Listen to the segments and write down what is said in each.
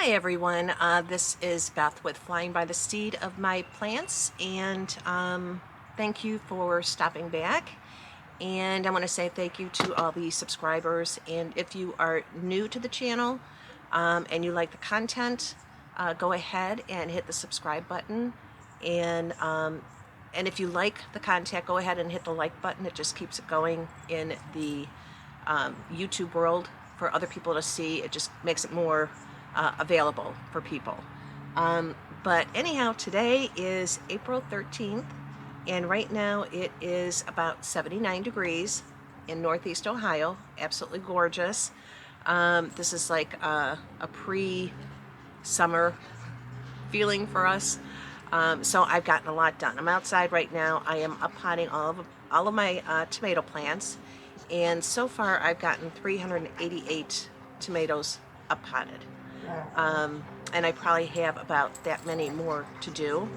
Hi everyone, this is Beth with Flying by the Seed of My Plants, and thank you for stopping back. And I want to say thank you to all the subscribers, and if you are new to the channel and you like the content, go ahead and hit the subscribe button, and if you like the content, go ahead and hit the like button. It just keeps it going in the YouTube world for other people to see. It just makes it more available for people. But anyhow, today is April 13th, and right now it is about 79 degrees in Northeast Ohio. Absolutely gorgeous. This is like a pre-summer feeling for us. So I've gotten a lot done. I'm outside right now. I am uppotting all of my tomato plants, and so far I've gotten 388 tomatoes uppotted. And I probably have about that many more to do.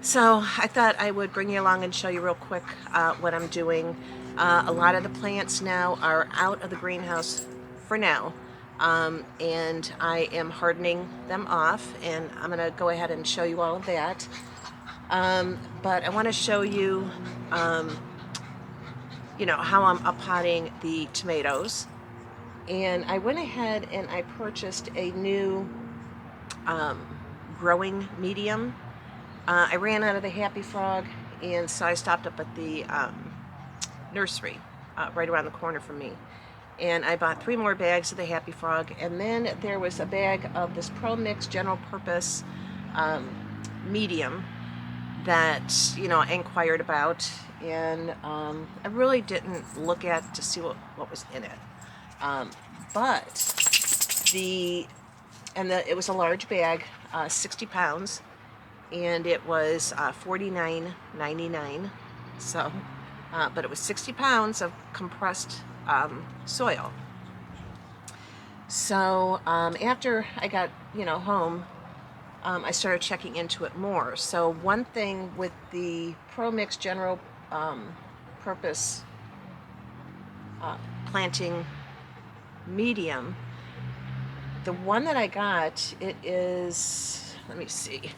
So I thought I would bring you along and show you real quick what I'm doing. A lot of the plants now are out of the greenhouse for now, and I am hardening them off, and I'm going to go ahead and show you all of that. But I want to show you, how I'm uppotting the tomatoes. And I went ahead and I purchased a new growing medium. I ran out of the Happy Frog, and so I stopped up at the nursery right around the corner from me, and I bought 3 more bags of the Happy Frog, and then there was a bag of this Pro Mix general purpose medium that I inquired about, and I really didn't look at to see what was in it, but it was a large bag, 60 pounds, and it was $49.99. So, but it was 60 pounds of compressed soil. So after I got home, I started checking into it more. So one thing with the Pro Mix general purpose planting medium, the one that I got, it is, let me see.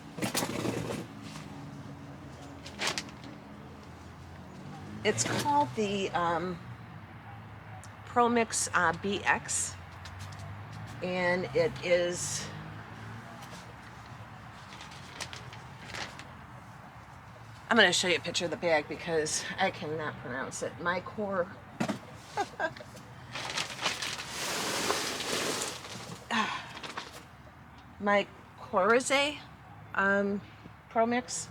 It's called the Pro Mix BX, and it is, I'm going to show you a picture of the bag because I cannot pronounce it. My Coraze Pro Mix.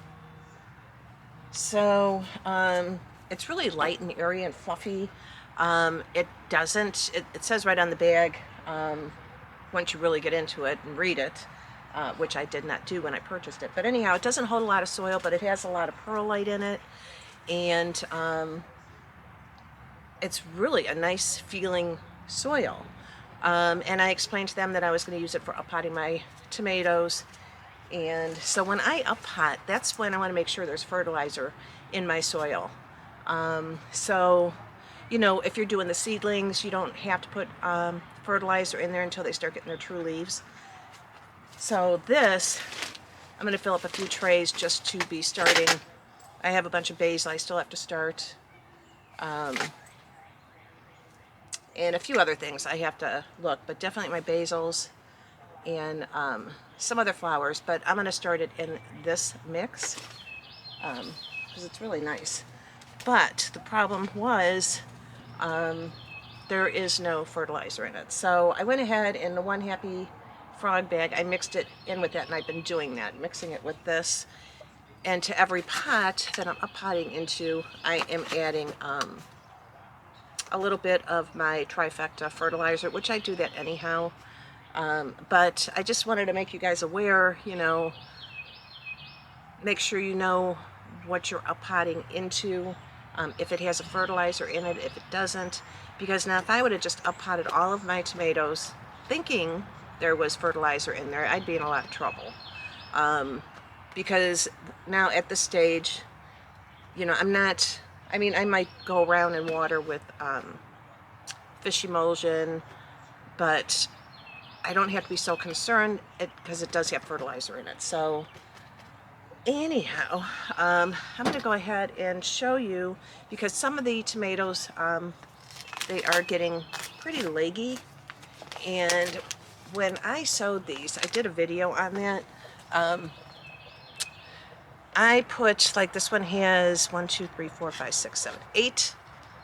So it's really light and airy and fluffy. It says right on the bag, once you really get into it and read it, which I did not do when I purchased it. But anyhow, it doesn't hold a lot of soil, but it has a lot of perlite in it, and it's really a nice feeling soil. And I explained to them that I was going to use it for uppotting my tomatoes. And so when I uppot, that's when I want to make sure there's fertilizer in my soil. So, if you're doing the seedlings, you don't have to put fertilizer in there until they start getting their true leaves. So this, I'm going to fill up a few trays just to be starting. I have a bunch of basil I still have to start. And a few other things I have to look, but definitely my basils and some other flowers. But I'm going to start it in this mix because it's really nice. But the problem was there is no fertilizer in it. So I went ahead in the one Happy Frog bag, I mixed it in with that, and I've been doing that, mixing it with this. And to every pot that I'm uppotting into, I am adding a little bit of my trifecta fertilizer, which I do that anyhow. But I just wanted to make you guys aware, make sure you know what you're uppotting into, if it has a fertilizer in it, if it doesn't. Because now if I would have just uppotted all of my tomatoes thinking there was fertilizer in there, I'd be in a lot of trouble. Because now at this stage, I might go around and water with fish emulsion, but I don't have to be so concerned because it does have fertilizer in it. So anyhow, I'm going to go ahead and show you, because some of the tomatoes, they are getting pretty leggy. And when I sowed these, I did a video on that. I put, like, this one has 1, 2, 3, 4, 5, 6, 7, 8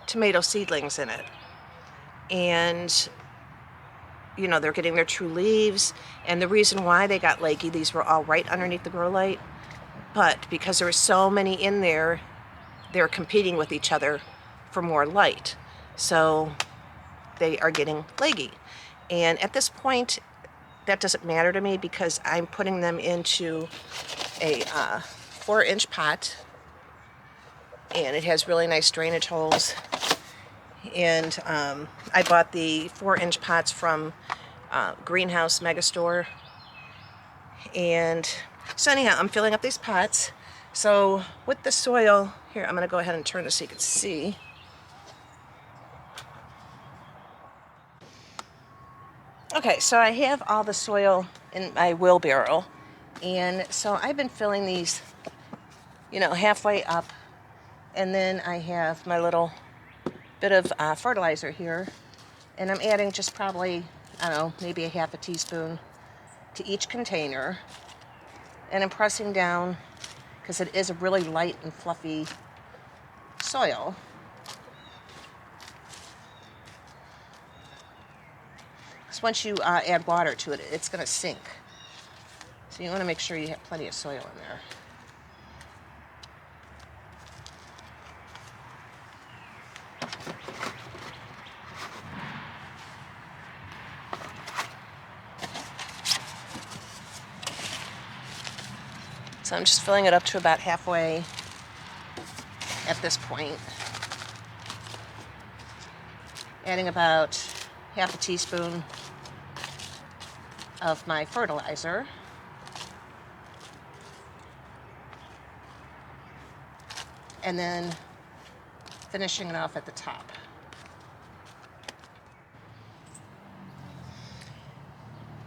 tomato seedlings in it. And, you know, they're getting their true leaves. And the reason why they got leggy, these were all right underneath the grow light. But because there were so many in there, they're competing with each other for more light. So they are getting leggy. And at this point, that doesn't matter to me because I'm putting them into a 4-inch pot, and it has really nice drainage holes. And I bought the 4-inch pots from Greenhouse Megastore. And so anyhow, I'm filling up these pots. So with the soil, here, I'm going to go ahead and turn this so you can see. Okay, so I have all the soil in my wheelbarrow, and so I've been filling these, you know, halfway up, and then I have my little bit of fertilizer here, and I'm adding just probably, I don't know, maybe a half a teaspoon to each container, and I'm pressing down because it is a really light and fluffy soil. Because once you add water to it, it's going to sink. So you want to make sure you have plenty of soil in there. So I'm just filling it up to about halfway at this point. Adding about half a teaspoon of my fertilizer. And then finishing it off at the top.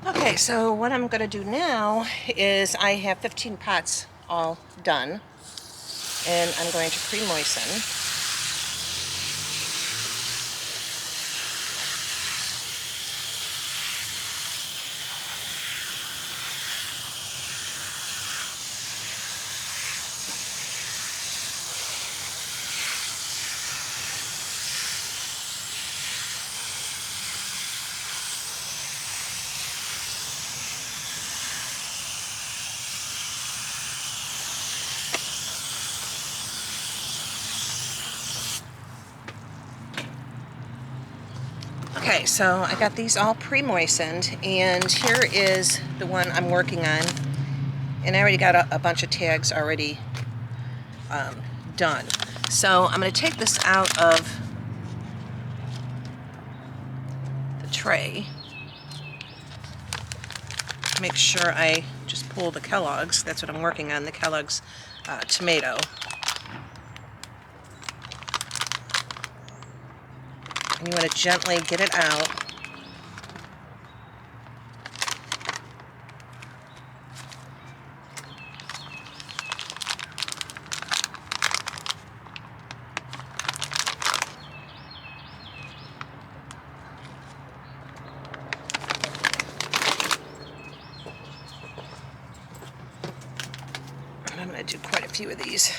Okay, so what I'm going to do now is I have 15 pots all done, and I'm going to pre-moisten. Okay, so I got these all pre-moistened, and here is the one I'm working on. And I already got a bunch of tags already done. So I'm going to take this out of the tray. Make sure I just pull the Kellogg's. That's what I'm working on, the Kellogg's tomato. And you want to gently get it out. And I'm going to do quite a few of these.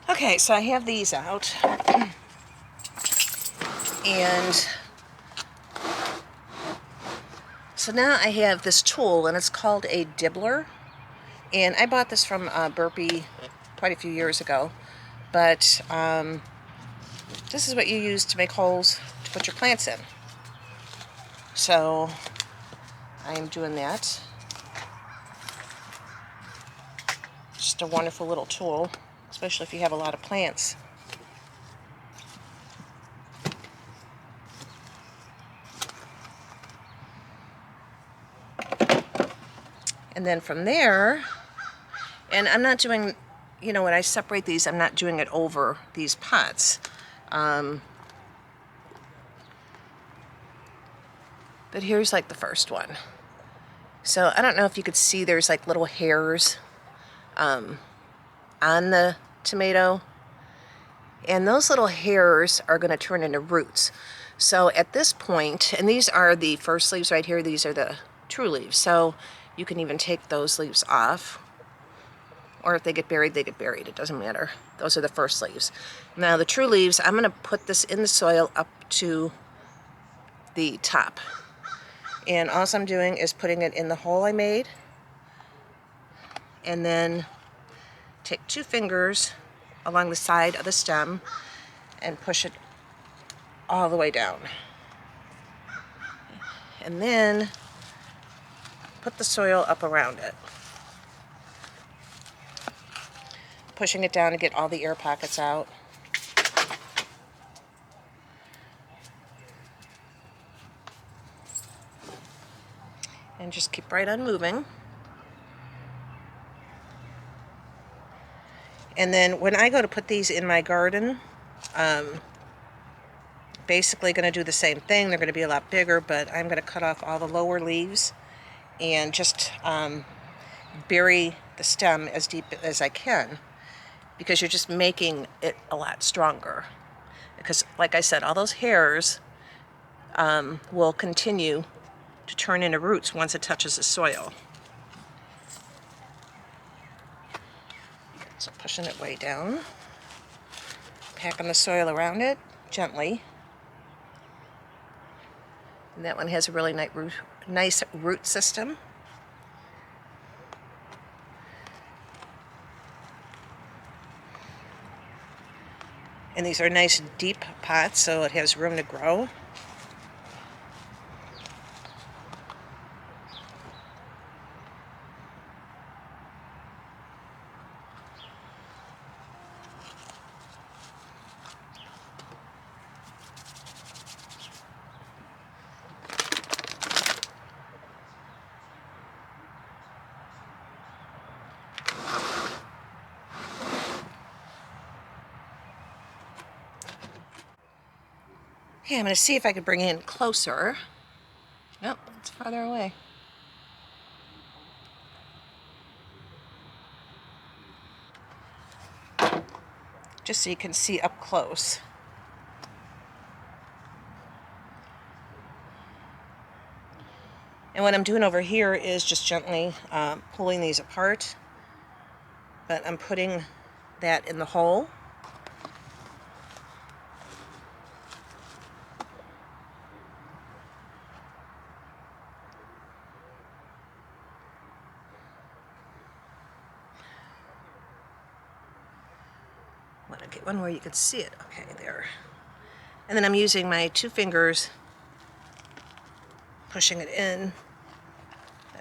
Okay, so I have these out, and so now I have this tool, and it's called a dibbler, and I bought this from Burpee quite a few years ago, but this is what you use to make holes to put your plants in. So I am doing that. Just a wonderful little tool, especially if you have a lot of plants. And then from there, and I'm not doing, you know, when I separate these, I'm not doing it over these pots. But here's like the first one. So I don't know if you could see there's like little hairs on the tomato. And those little hairs are going to turn into roots. So at this point, and these are the first leaves right here, these are the true leaves. So you can even take those leaves off. Or if they get buried, they get buried. It doesn't matter. Those are the first leaves. Now the true leaves, I'm going to put this in the soil up to the top. And all I'm doing is putting it in the hole I made. And then take 2 fingers along the side of the stem and push it all the way down. And then put the soil up around it. Pushing it down to get all the air pockets out. And just keep right on moving. And then when I go to put these in my garden, basically going to do the same thing. They're going to be a lot bigger, but I'm going to cut off all the lower leaves and just bury the stem as deep as I can, because you're just making it a lot stronger. Because like I said, all those hairs will continue to turn into roots once it touches the soil. So pushing it way down, packing the soil around it gently. And that one has a really nice root system. And these are nice deep pots, so it has room to grow. Okay, I'm going to see if I can bring it in closer. Nope, it's farther away. Just so you can see up close. And what I'm doing over here is just gently pulling these apart. But I'm putting that in the hole. Want to get one where you can see it. Okay, there. And then I'm using my 2 fingers, pushing it in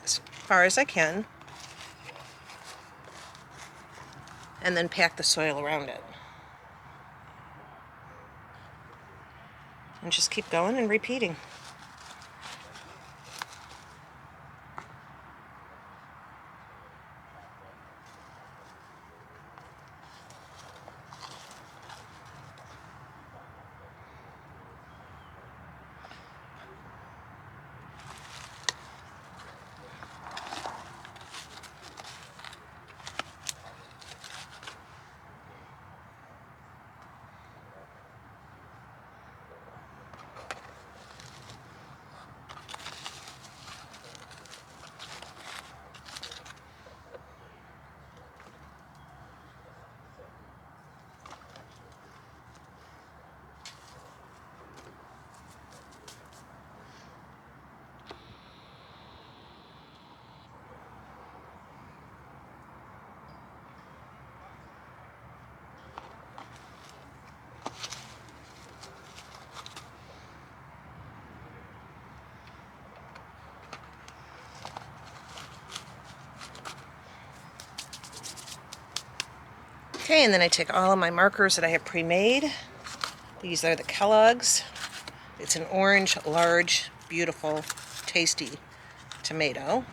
as far as I can, and then pack the soil around it. And just keep going and repeating. Okay, and then I take all of my markers that I have pre-made. These are the Kellogg's. It's an orange, large, beautiful, tasty tomato.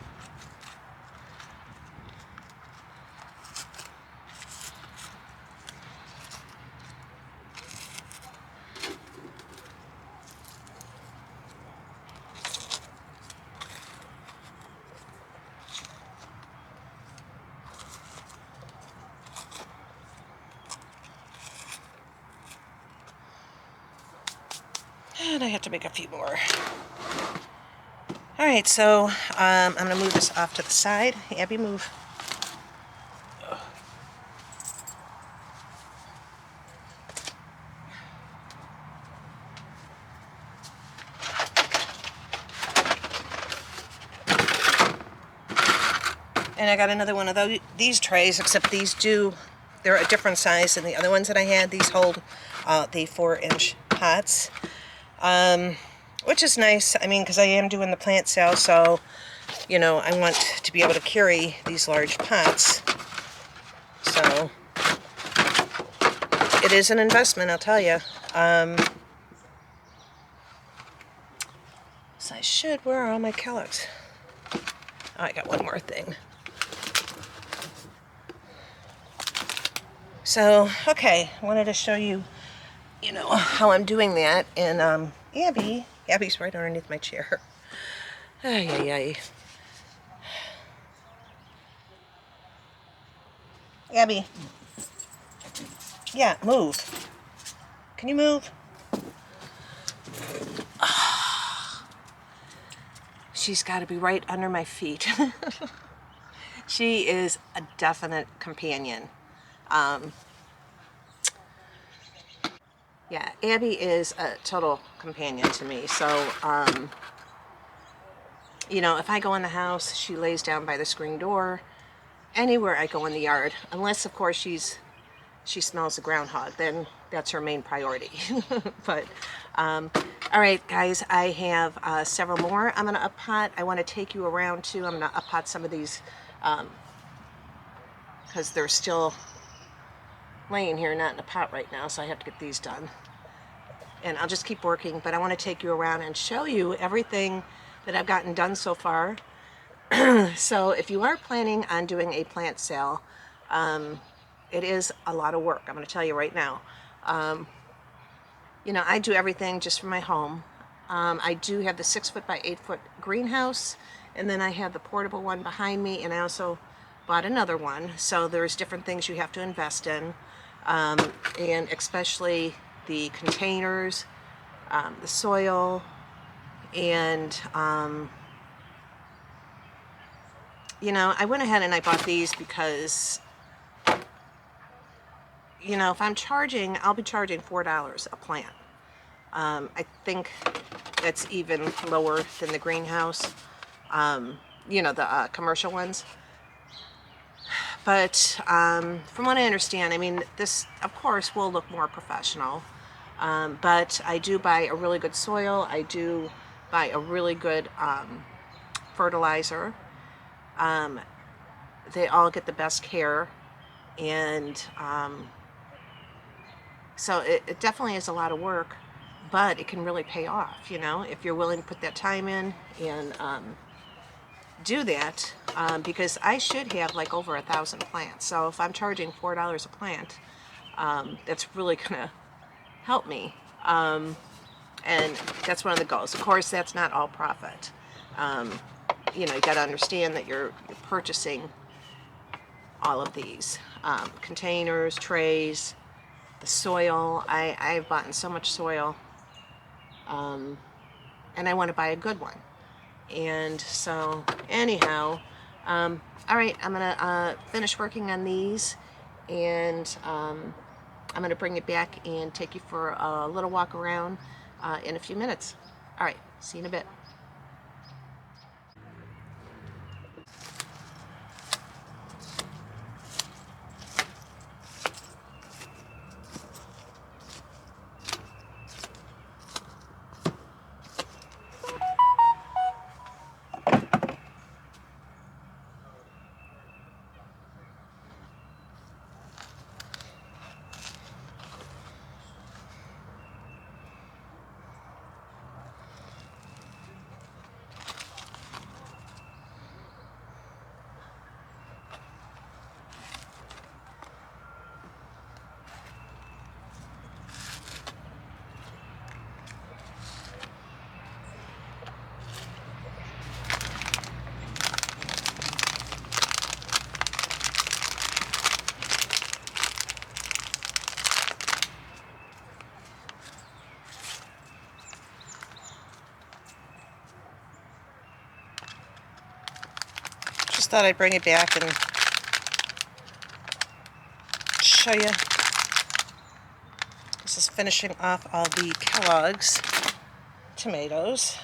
And I have to make a few more. Alright, so I'm going to move this off to the side. Abby, move. And I got another one of these trays, except they're a different size than the other ones that I had. These hold the 4-inch pots. Which is nice, I mean, because I am doing the plant sale, so, you know, I want to be able to carry these large pots. So, it is an investment, I'll tell you. So I should, where are all my Kellogg's? Oh, I got one more thing. So, okay, I wanted to show you, you know, how I'm doing that. And, Abby's right underneath my chair. Ay, ay, ay. Abby. Yeah, move. Can you move? She's got to be right under my feet. She is a definite companion. Yeah, Abby is a total companion to me. So, you know, if I go in the house, she lays down by the screen door. Anywhere I go in the yard, unless, of course, she smells the groundhog, then that's her main priority. But, all right, guys, I have several more. I'm going to up-pot. I want to take you around, too. I'm going to up-pot some of these because they're still laying here, not in a pot right now, so I have to get these done. And I'll just keep working, but I want to take you around and show you everything that I've gotten done so far. So if you are planning on doing a plant sale, it is a lot of work. I'm going to tell you right now. You know, I do everything just for my home. I do have the 6-foot by 8-foot greenhouse, and then I have the portable one behind me, and I also bought another one. So there's different things you have to invest in, and especially the containers, the soil, and you know, I went ahead and I bought these because, you know, if I'm charging, I'll be charging $4 a plant. I think that's even lower than the greenhouse, you know, the commercial ones. But from what I understand, I mean, this, of course, will look more professional. But I do buy a really good soil. I do buy a really good fertilizer. They all get the best care. And so it definitely is a lot of work, but it can really pay off, you know, if you're willing to put that time in and do that, because I should have like over 1,000 plants. So if I'm charging $4 a plant, that's really gonna help me. And that's one of the goals. Of course, that's not all profit. You know, you got to understand that you're purchasing all of these containers, trays, the soil. I've bought so much soil, and I want to buy a good one. And so, anyhow, all right, I'm gonna finish working on these, and I'm gonna bring it back and take you for a little walk around in a few minutes. All right, see you in a bit. thought I'd bring it back and show you. This is finishing off all the Kellogg's tomatoes.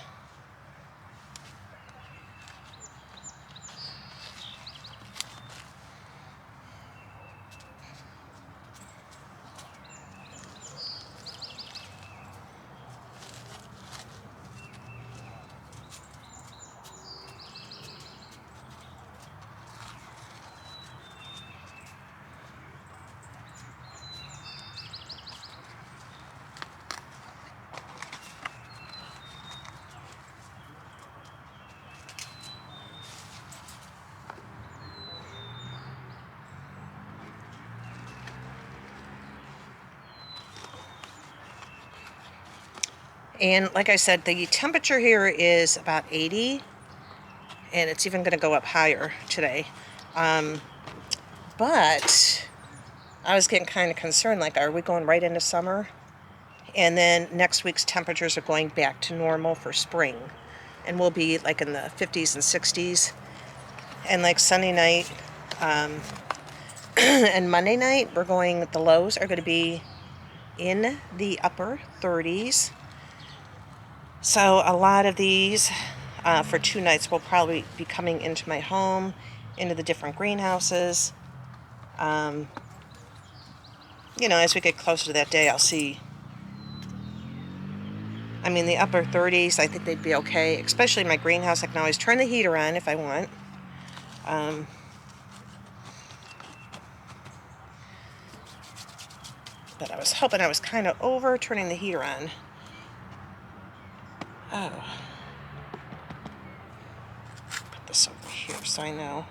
And like I said, the temperature here is about 80, and it's even going to go up higher today. But I was getting kind of concerned, like, are we going right into summer? And then next week's temperatures are going back to normal for spring. And we'll be like in the 50s and 60s. And like Sunday night and Monday night, the lows are going to be in the upper 30s. So a lot of these for 2 nights will probably be coming into my home, into the different greenhouses. You know, as we get closer to that day, I'll see. I mean, the upper 30s, I think they'd be okay. Especially in my greenhouse, I can always turn the heater on if I want. But I was hoping I was kind of over turning the heater on. Oh. Put this over here so I know.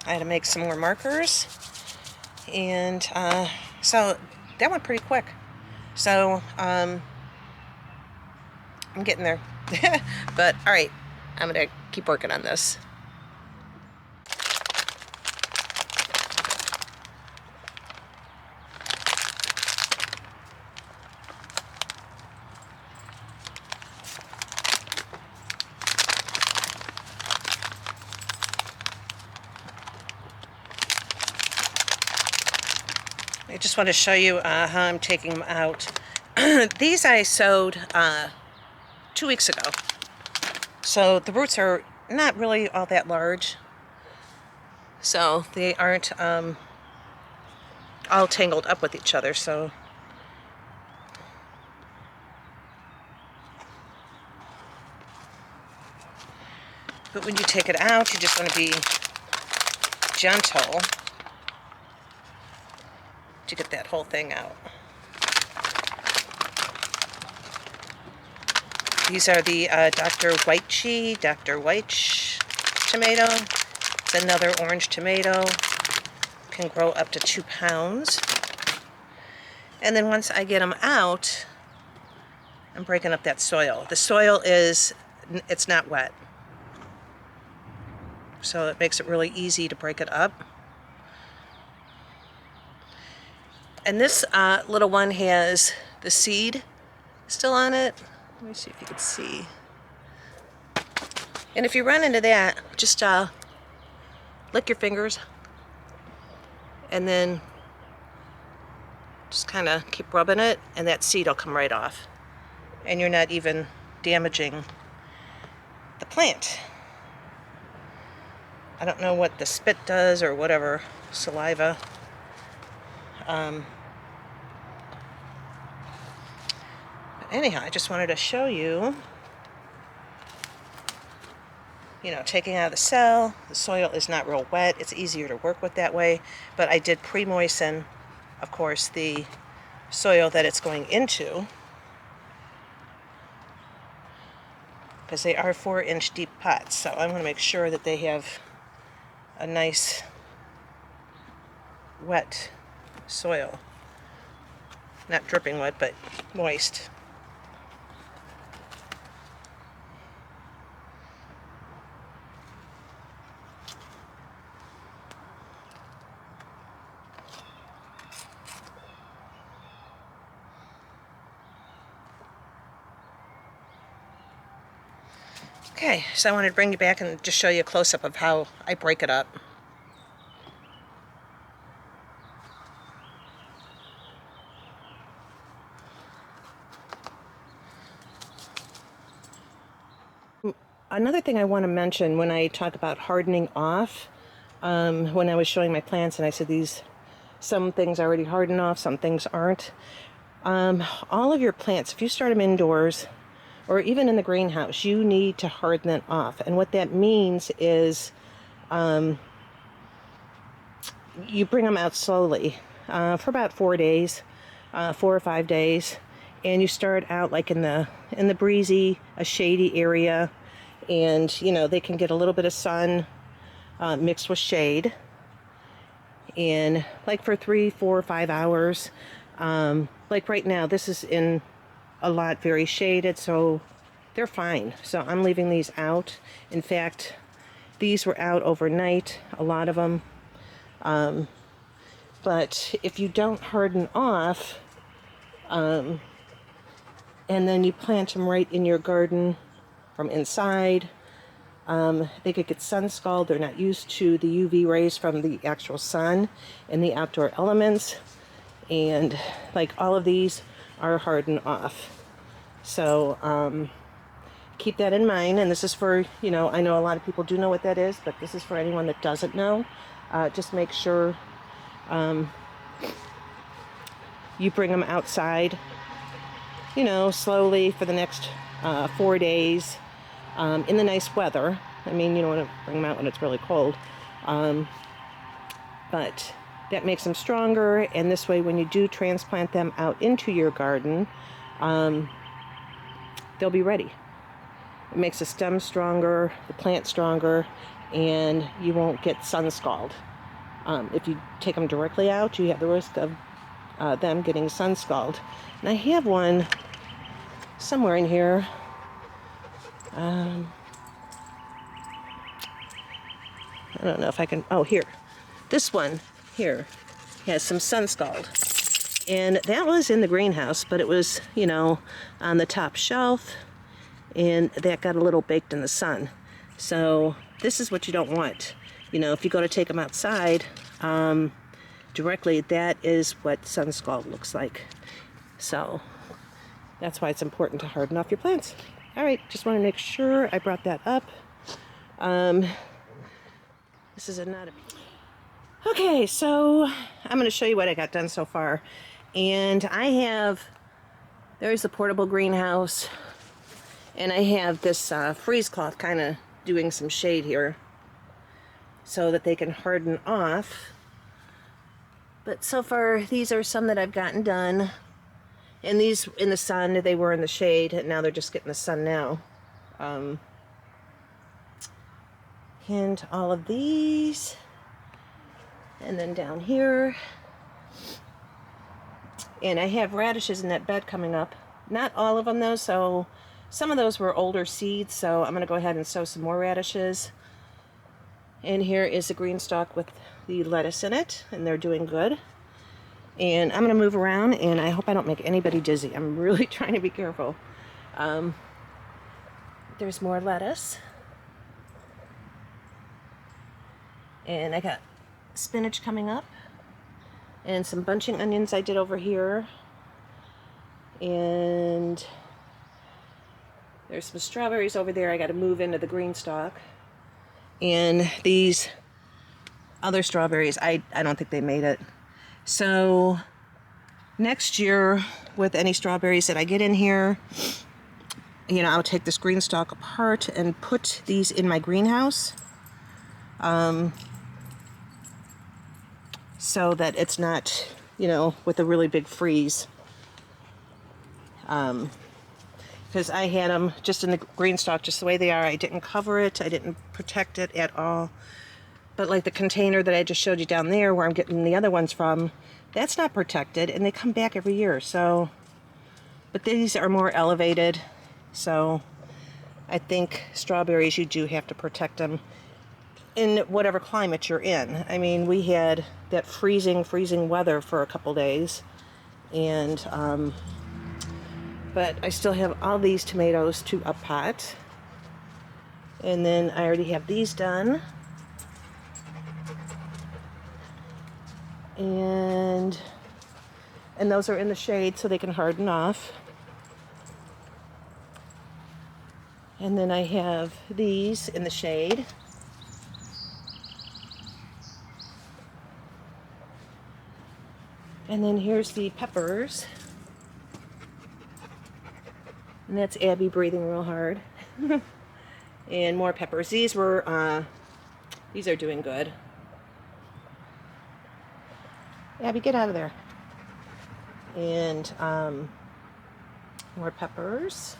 I had to make some more markers. And so that went pretty quick. So I'm getting there. But all right, I'm going to keep working on this. I just want to show you how I'm taking them out. These I sowed 2 weeks ago. So the roots are not really all that large. So they aren't all tangled up with each other. So but when you take it out, you just want to be gentle to get that whole thing out. These are the Dr. White tomato. It's another orange tomato. Can grow up to 2 pounds. And then once I get them out, I'm breaking up that soil. The soil it's not wet. So it makes it really easy to break it up. And this little one has the seed still on it. Let me see if you can see. And if you run into that, just lick your fingers and then just kind of keep rubbing it, and that seed will come right off. And you're not even damaging the plant. I don't know what the spit does or whatever, saliva. But anyhow, I just wanted to show you, taking out of the cell. The soil is not real wet. It's easier to work with that way. But I did pre-moisten, of course, the soil that it's going into, because they are 4-inch deep pots. So I'm going to make sure that they have a nice wet soil. Not dripping wet, but moist. Okay, so I wanted to bring you back and just show you a close-up of how I break it up. Another thing I want to mention when I talk about hardening off, when I was showing my plants and I said some things are already hardened off, some things aren't. All of your plants, if you start them indoors or even in the greenhouse, you need to harden it off. And what that means is you bring them out slowly for about 4 days, 4 or 5 days, and you start out like in the breezy, a shady area, and you know they can get a little bit of sun mixed with shade, and like for 3, 4, 5 hours. Like right now, this is in a lot very shaded, so they're fine. So I'm leaving these out. In fact, these were out overnight, a lot of them. But if you don't harden off, and then you plant them right in your garden from inside, they could get sun scald. They're not used to the UV rays from the actual sun and the outdoor elements. And like all of these are hardened off. So keep that in mind. And this is for, you know, I know a lot of people do know what that is, but this is for anyone that doesn't know. Just make sure you bring them outside, you know, slowly for the next 4 days in the nice weather. I mean, you don't want to bring them out when it's really cold. But that makes them stronger, and this way when you do transplant them out into your garden, they'll be ready. It makes the stem stronger, the plant stronger, and you won't get sun scald. If you take them directly out, you have the risk of them getting sun scald. And I have one somewhere in here. I don't know if I can, oh, here. This one here has some sun scald. And that was in the greenhouse, but it was, you know, on the top shelf, and that got a little baked in the sun. So this is what you don't want. You know, if you go to take them outside directly, that is what sun scald looks like. So that's why it's important to harden off your plants. All right, just want to make sure I brought that up. This is another. Okay, so I'm going to show you what I got done so far. And there's the portable greenhouse, and I have this freeze cloth kind of doing some shade here so that they can harden off. But so far, these are some that I've gotten done. And these in the sun, they were in the shade, and now they're just getting the sun now. And all of these. And then down here. And I have radishes in that bed coming up. Not all of them though, so some of those were older seeds, so I'm going to go ahead and sow some more radishes. And here is the green stalk with the lettuce in it, and they're doing good. And I'm going to move around, and I hope I don't make anybody dizzy. I'm really trying to be careful. There's more lettuce. And I got spinach coming up. And some bunching onions I did over here. And there's some strawberries over there. I got to move into the green stalk. And these other strawberries, I don't think they made it. So next year, with any strawberries that I get in here, you know, I'll take this green stalk apart and put these in my greenhouse. So that it's not, you know, with a really big freeze. Because I had them just in the green stalk, just the way they are. I didn't cover it. I didn't protect it at all. But like the container that I just showed you down there where I'm getting the other ones from, that's not protected, and they come back every year. So, but these are more elevated. So I think strawberries, you do have to protect them in whatever climate you're in. I mean, we had that freezing weather for a couple days, and but I still have all these tomatoes to a pot. And then I already have these done. And those are in the shade so they can harden off. And then I have these in the shade. And then here's the peppers. And that's Abby breathing real hard. And more peppers. These are doing good. Abby, get out of there. And more peppers.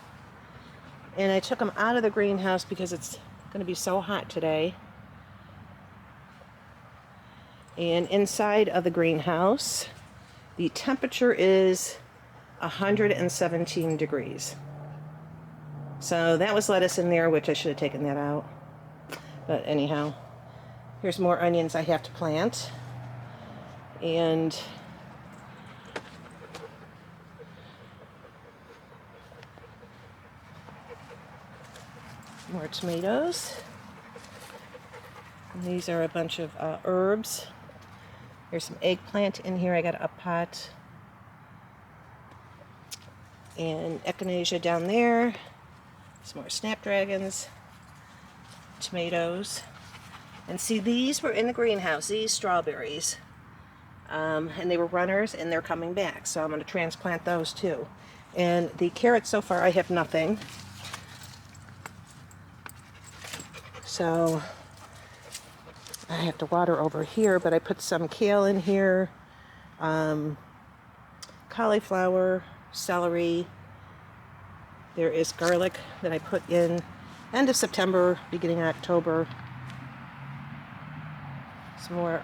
And I took them out of the greenhouse because it's going to be so hot today. And inside of the greenhouse, the temperature is 117 degrees. So that was lettuce in there, which I should have taken that out. But anyhow, here's more onions I have to plant. And more tomatoes. And these are a bunch of herbs. There's some eggplant in here. I got a pot. And echinacea down there. Some more snapdragons. Tomatoes. And see, these were in the greenhouse, these strawberries. And they were runners, and they're coming back. So I'm going to transplant those too. And the carrots, so far, I have nothing. So I have to water over here, but I put some kale in here, cauliflower, celery. There is garlic that I put in end of September, beginning of October. Some more,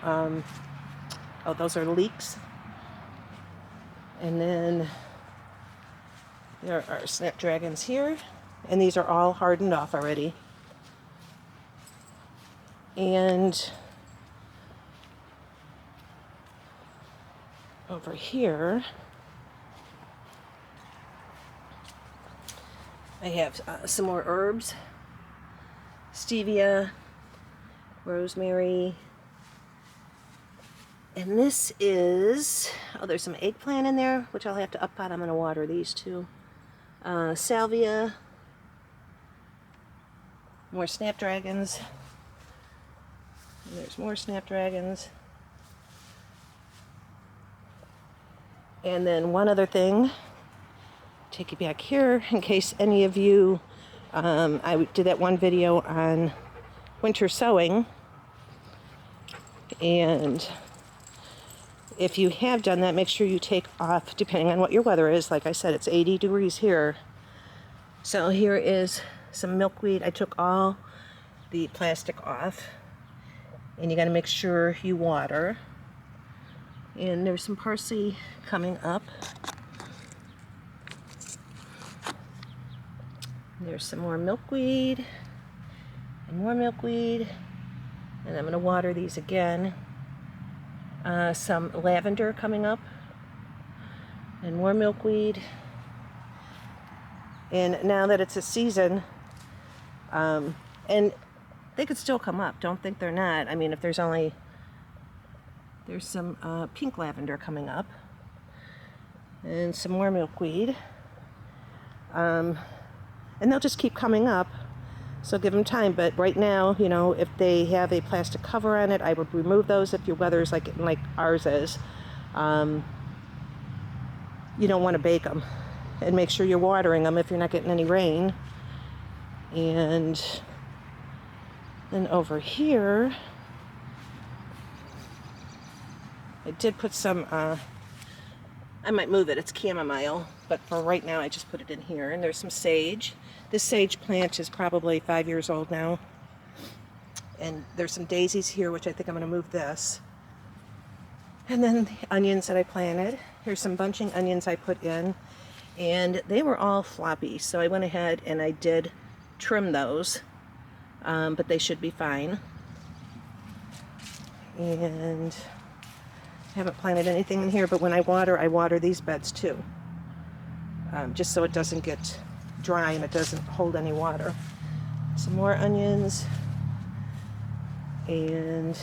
oh, those are leeks. And then there are snapdragons here, and these are all hardened off already. And over here, I have some more herbs, stevia, rosemary, and this is, oh, there's some eggplant in there, which I'll have to up-pot. I'm going to water these too. Salvia, more snapdragons. And there's more snapdragons. And then one other thing, take you back here in case any of you, I did that one video on winter sowing. And if you have done that, make sure you take off, depending on what your weather is. Like I said, it's 80 degrees here. So here is some milkweed. I took all the plastic off. And you got to make sure you water. And there's some parsley coming up. There's some more milkweed. And more milkweed. And I'm going to water these again. Some lavender coming up. And more milkweed. And now that it's a season, and they could still come up. Don't think they're not. I mean, if there's some pink lavender coming up. And some more milkweed. And they'll just keep coming up. So give them time. But right now, you know, if they have a plastic cover on it, I would remove those if your weather is like ours is. You don't want to bake them. And make sure you're watering them if you're not getting any rain. And then over here, I did put some, I might move it, it's chamomile, but for right now I just put it in here. And there's some sage. This sage plant is probably 5 years old now. And there's some daisies here, which I think I'm going to move this. And then the onions that I planted. Here's some bunching onions I put in. And they were all floppy, so I went ahead and I did trim those. But they should be fine. And I haven't planted anything in here, but when I water these beds too. Just so it doesn't get dry and it doesn't hold any water. some more onions, and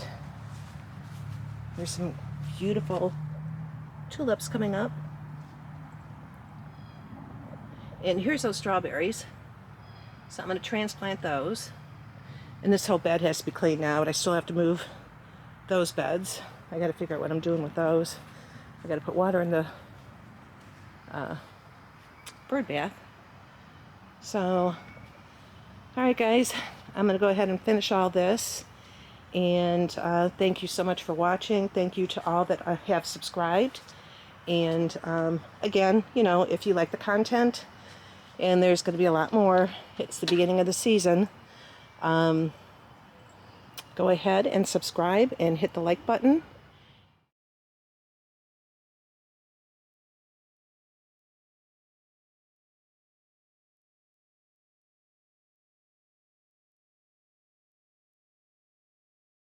there's some beautiful tulips coming up. And here's those strawberries. So I'm going to transplant those. And this whole bed has to be cleaned out. I still have to move those beds. I got to figure out what I'm doing with those. I got to put water in the bird bath. So, alright guys, I'm going to go ahead and finish all this. And thank you so much for watching. Thank you to all that have subscribed. And again, you know, if you like the content, and there's going to be a lot more, it's the beginning of the season, go ahead and subscribe and hit the like button.